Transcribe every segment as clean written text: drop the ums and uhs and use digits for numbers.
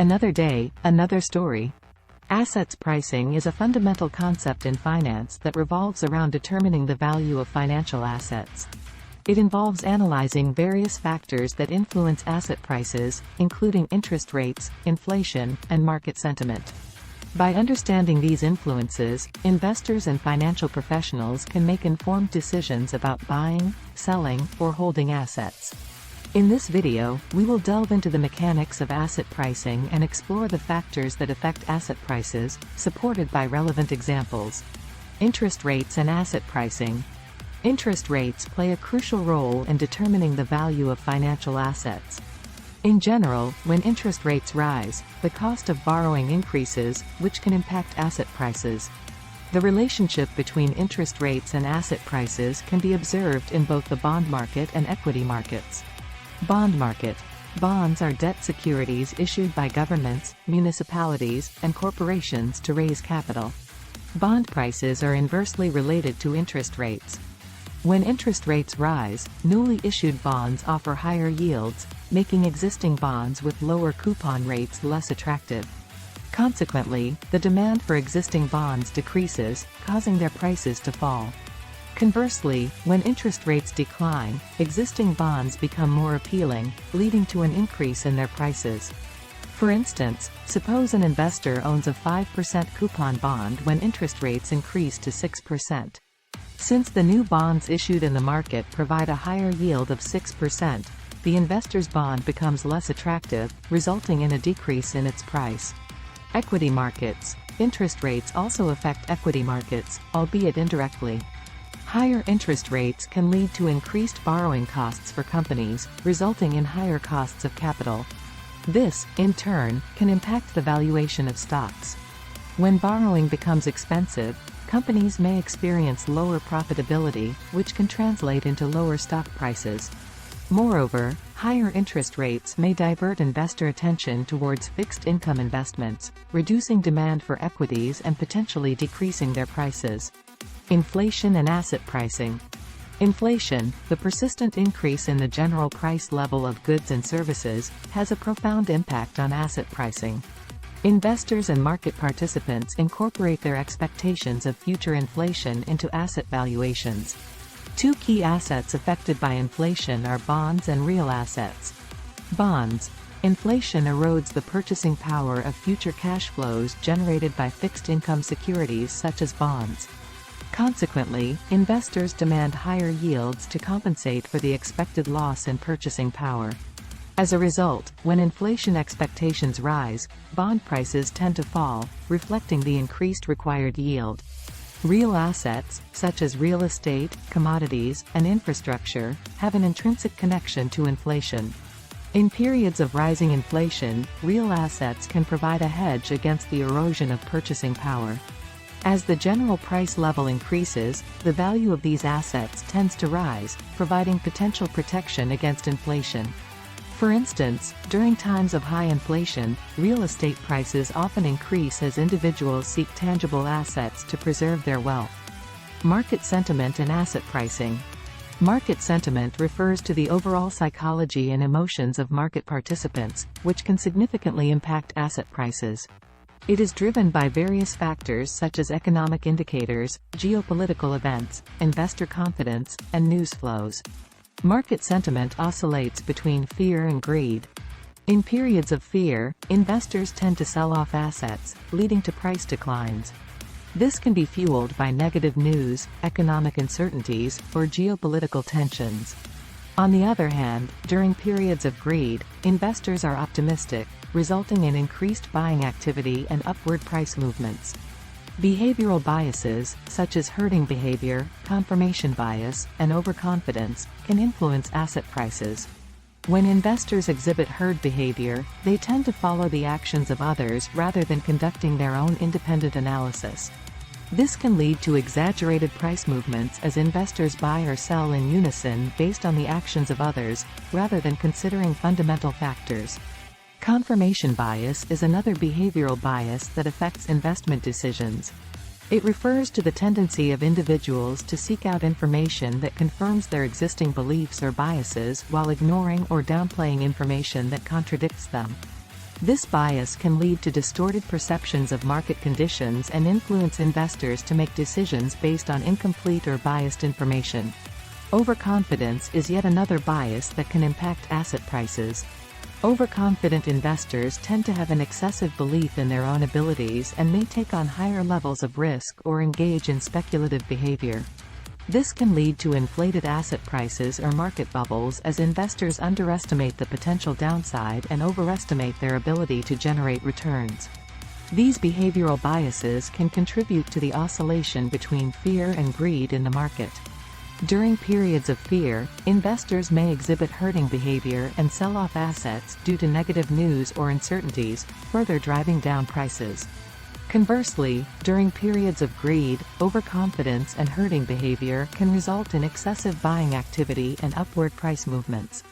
Another day, another story. Assets pricing is a fundamental concept in finance that revolves around determining the value of financial assets. It involves analyzing various factors that influence asset prices, including interest rates, inflation, and market sentiment. By understanding these influences, investors and financial professionals can make informed decisions about buying, selling, or holding assets. In this video, we will delve into the mechanics of asset pricing and explore the factors that affect asset prices, supported by relevant examples. Interest rates and asset pricing. Interest rates play a crucial role in determining the value of financial assets. In general, when interest rates rise, the cost of borrowing increases, which can impact asset prices. The relationship between interest rates and asset prices can be observed in both the bond market and equity markets. Bond market. Bonds are debt securities issued by governments, municipalities, and corporations to raise capital. Bond prices are inversely related to interest rates. When interest rates rise, newly issued bonds offer higher yields, making existing bonds with lower coupon rates less attractive. Consequently, the demand for existing bonds decreases, causing their prices to fall. Conversely, when interest rates decline, existing bonds become more appealing, leading to an increase in their prices. For instance, suppose an investor owns a 5% coupon bond when interest rates increase to 6%. Since the new bonds issued in the market provide a higher yield of 6%, the investor's bond becomes less attractive, resulting in a decrease in its price. Equity markets. Interest rates also affect equity markets, albeit indirectly. Higher interest rates can lead to increased borrowing costs for companies, resulting in higher costs of capital. This, in turn, can impact the valuation of stocks. When borrowing becomes expensive, companies may experience lower profitability, which can translate into lower stock prices. Moreover, higher interest rates may divert investor attention towards fixed income investments, reducing demand for equities and potentially decreasing their prices. Inflation and asset pricing. Inflation, the persistent increase in the general price level of goods and services, has a profound impact on asset pricing. Investors and market participants incorporate their expectations of future inflation into asset valuations. Two key assets affected by inflation are bonds and real assets. Bonds. Inflation erodes the purchasing power of future cash flows generated by fixed income securities such as bonds. Consequently, investors demand higher yields to compensate for the expected loss in purchasing power. As a result, when inflation expectations rise, bond prices tend to fall, reflecting the increased required yield. Real assets, such as real estate, commodities, and infrastructure, have an intrinsic connection to inflation. In periods of rising inflation, real assets can provide a hedge against the erosion of purchasing power. As the general price level increases, the value of these assets tends to rise, providing potential protection against inflation. For instance, during times of high inflation, real estate prices often increase as individuals seek tangible assets to preserve their wealth. Market sentiment and asset pricing. Market sentiment refers to the overall psychology and emotions of market participants, which can significantly impact asset prices. It is driven by various factors such as economic indicators, geopolitical events, investor confidence, and news flows. Market sentiment oscillates between fear and greed. In periods of fear, investors tend to sell off assets, leading to price declines. This can be fueled by negative news, economic uncertainties, or geopolitical tensions. On the other hand, during periods of greed, investors are optimistic, resulting in increased buying activity and upward price movements. Behavioral biases, such as herding behavior, confirmation bias, and overconfidence, can influence asset prices. When investors exhibit herd behavior, they tend to follow the actions of others rather than conducting their own independent analysis. This can lead to exaggerated price movements as investors buy or sell in unison based on the actions of others, rather than considering fundamental factors. Confirmation bias is another behavioral bias that affects investment decisions. It refers to the tendency of individuals to seek out information that confirms their existing beliefs or biases while ignoring or downplaying information that contradicts them. This bias can lead to distorted perceptions of market conditions and influence investors to make decisions based on incomplete or biased information. Overconfidence is yet another bias that can impact asset prices. Overconfident investors tend to have an excessive belief in their own abilities and may take on higher levels of risk or engage in speculative behavior. This can lead to inflated asset prices or market bubbles as investors underestimate the potential downside and overestimate their ability to generate returns. These behavioral biases can contribute to the oscillation between fear and greed in the market. During periods of fear, investors may exhibit herding behavior and sell off assets due to negative news or uncertainties, further driving down prices. Conversely, during periods of greed, overconfidence and herding behavior can result in excessive buying activity and upward price movements.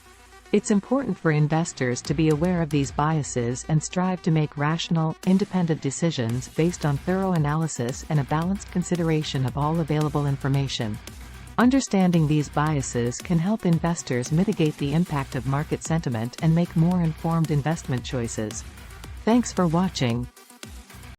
It's important for investors to be aware of these biases and strive to make rational, independent decisions based on thorough analysis and a balanced consideration of all available information. Understanding these biases can help investors mitigate the impact of market sentiment and make more informed investment choices. Thanks for watching.